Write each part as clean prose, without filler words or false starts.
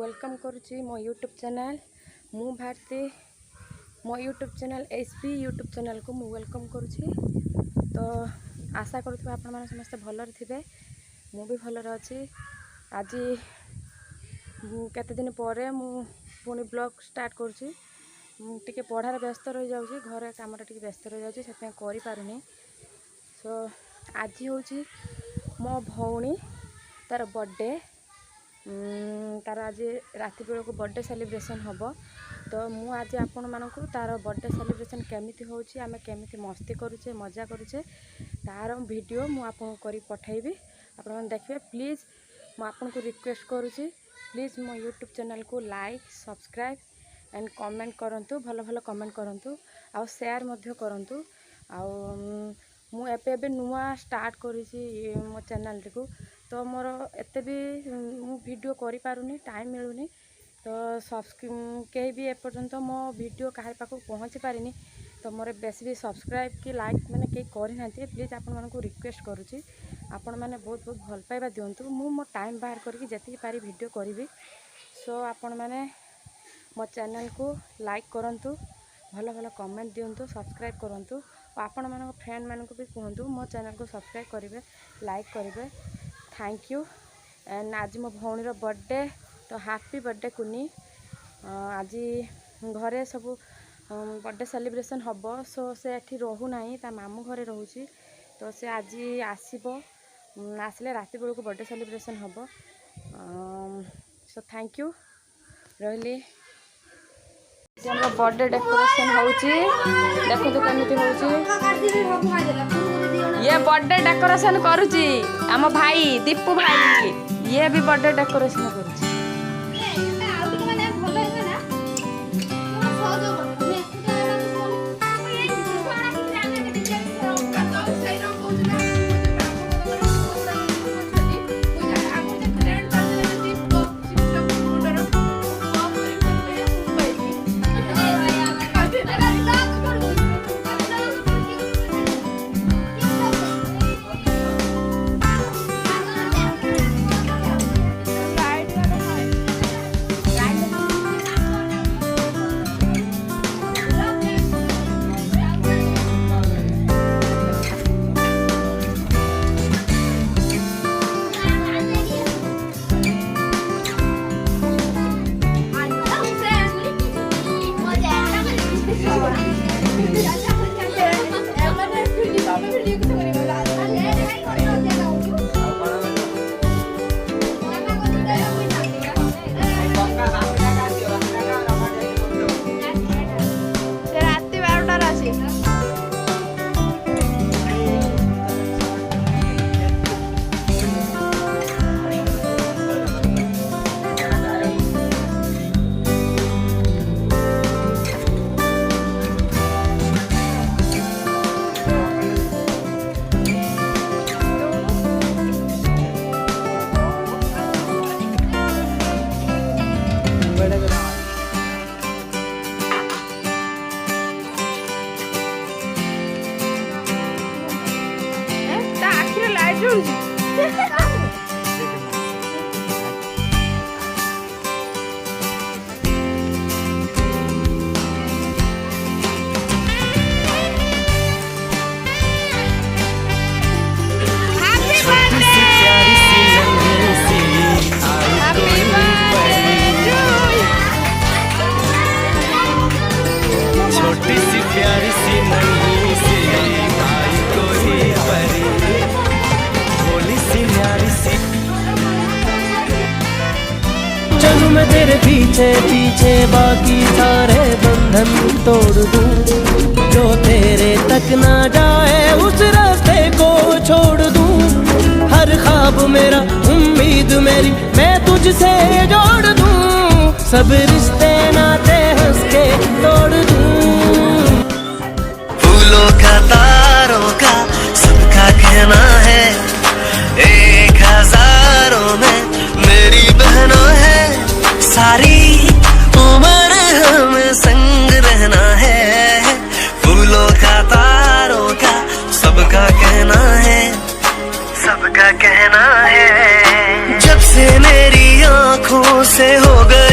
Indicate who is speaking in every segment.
Speaker 1: Welcome करुच्ची मो YouTube channel मु भारती मो YouTube channel SP YouTube channel को मु वेलकम करुच्ची। तो आशा करूँ आपण मैंने समस्ते भलरे थे मु भी भलरे अच्छी। आज केते दिन पर मु पुणी ब्लॉग स्टार्ट करुच्ची। टिके पढ़ार व्यस्त रही जाऊँगी घर काम टिके व्यस्त रही जाऊँगी से करि पारुनी। सो आज हूँ मो भौणी तार बर्थडे तार आज राति बेल को बर्थडे सेलिब्रेशन हम। तो मु आज आपण मानक तार बर्थडे सेलिब्रेशन केमिति होची आमे केमिति मस्ती करूचे मजा करूचे तार वीडियो मु आपन करी पठाइबी आपण मन देखबे। प्लीज मु आपन को रिक्वेस्ट करूची प्लीज मो यूट्यूब चैनल को लाइक सब्सक्राइब एंड कमेंट करंतु भलो भलो कमेंट करंतु आ शेयर मध्य करंतु। आ मु एबे नुआ स्टार्ट करूची मो चैनल को। तो मोर एते भी मु वीडियो करि पारुनी टाइम मिलुनी। तो कहीं भी एपर्यंत मो वीडियो कहार पाखक पहुँची पारिनी। तो मोर बेस भी सब्सक्राइब कि लाइक मैंने कहीं करना प्लीज आपण मानक रिक्वेस्ट करुच्ची आपण मैंने बहुत बहुत भल पाइबा दिंतु। मु मो टाइम बाहर करके जति पारी वीडियो करी। सो आपण मैंने मो चैनल को लाइक करंतु भल भल कमेंट दिंतु सब्सक्राइब करंतु। आपण मान फ्रेंड मानक भी कहतु मो चैनल को सब्सक्राइब करेंगे लाइक करेंगे। Thank you. एंड आज मो भौणीर बर्थडे तो हैप्पी बर्थडे कुनी। आज घरे सब बर्थडे सेलिब्रेशन हम। सो से एठी रहू नाही ता मामू घरे रहूची। तो से आज आसीबो आसले राति बेल को बर्थडे सेलिब्रेशन हम। सो थैंक यू रही। बर्थडे डेकोरेशन होची देखो तो केमिति होची। ये बर्थडे डेकोरेशन करूची आम भाई दीपू भाई ये भी बर्थडे डेकोरेशन करूची।
Speaker 2: मैं तेरे पीछे पीछे बाकी सारे बंधन तोड़ दूं। जो तेरे तक ना जाए उस रास्ते को छोड़ दूं। हर ख्वाब मेरा उम्मीद मेरी मैं तुझसे जोड़ दूं। सब रिश्ते नाते हंस के तोड़ दूं।
Speaker 3: फूलों का तारों का सबका कहना है 1000 में मेरी बहनों है। सारी उम्र हम संग रहना है। फूलों का तारों का सबका कहना है सबका कहना है। जब से मेरी आँखों से हो गए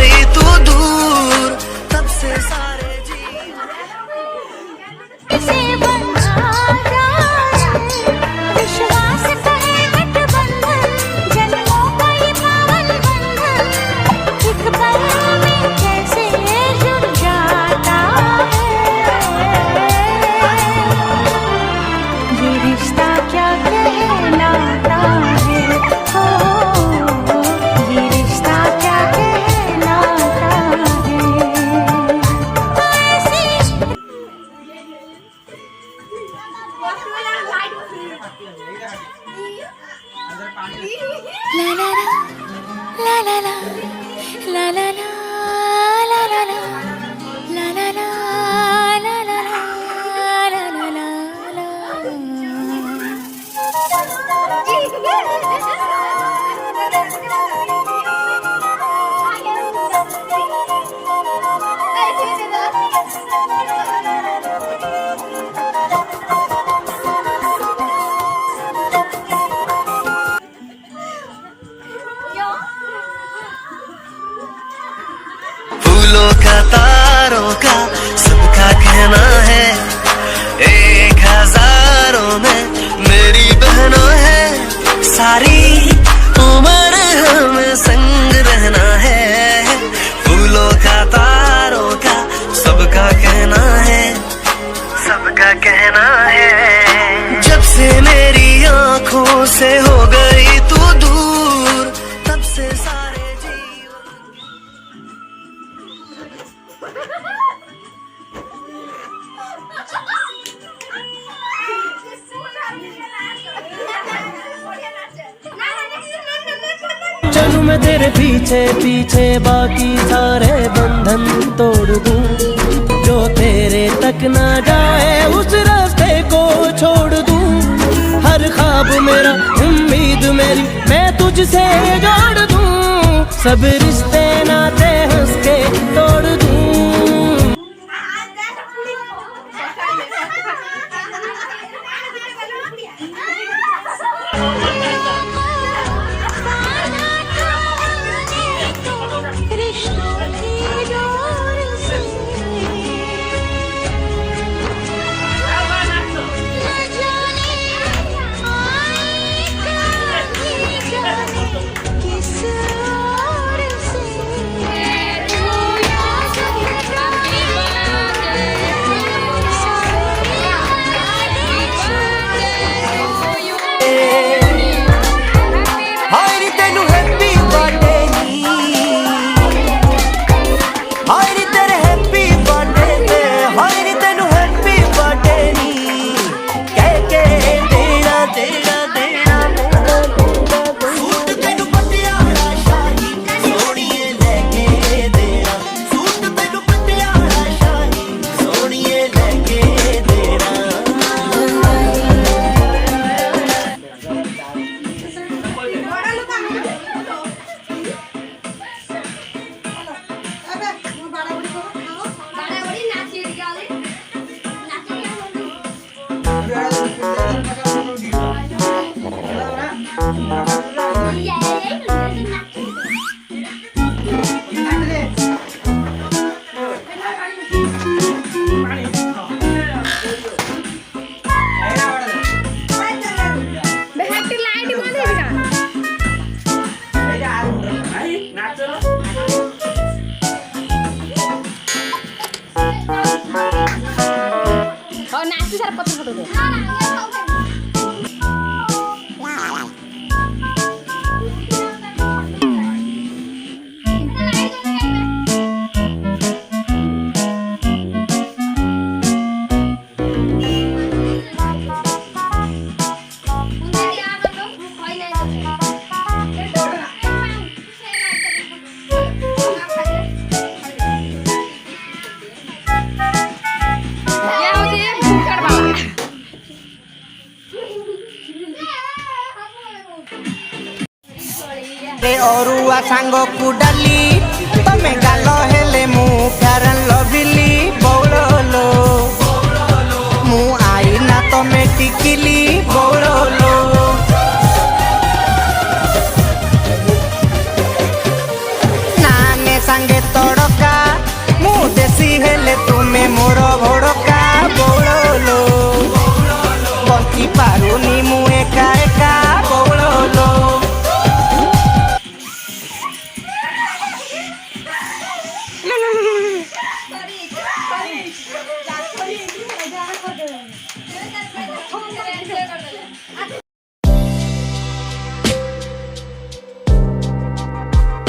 Speaker 3: फूलों का तारों का सबका कहना है, 1000 में मेरी बहनों है, सारी उम्र हम संग रहना है। फूलों का तारों का सबका कहना है, सबका कहना है। जब से मेरी आंखों से हो गई तू दूर, तब से सारे जीवन
Speaker 2: चलूं मैं तेरे पीछे पीछे बाकी सारे बंधन तोड़ दूं, जो तेरे तक ना जाए उस रास्ते को छोड़ दूं। हर ख्वाब मेरा उम्मीद मेरी मैं तुझसे जोड़ दूं, सब रिश्ते नाते हंस के तोड़ दूं।
Speaker 4: अरुआ सांग को डाली तमे गाल हेले मु फेरन लविली बौड़लो मु आईना तमे टिकिली बौड़लो नाने सांगे तड़का मु देसी हेले तुमे मोर भड़का बौड़लो बंची पारुनी मु एका एका बौड़लो
Speaker 1: sorry.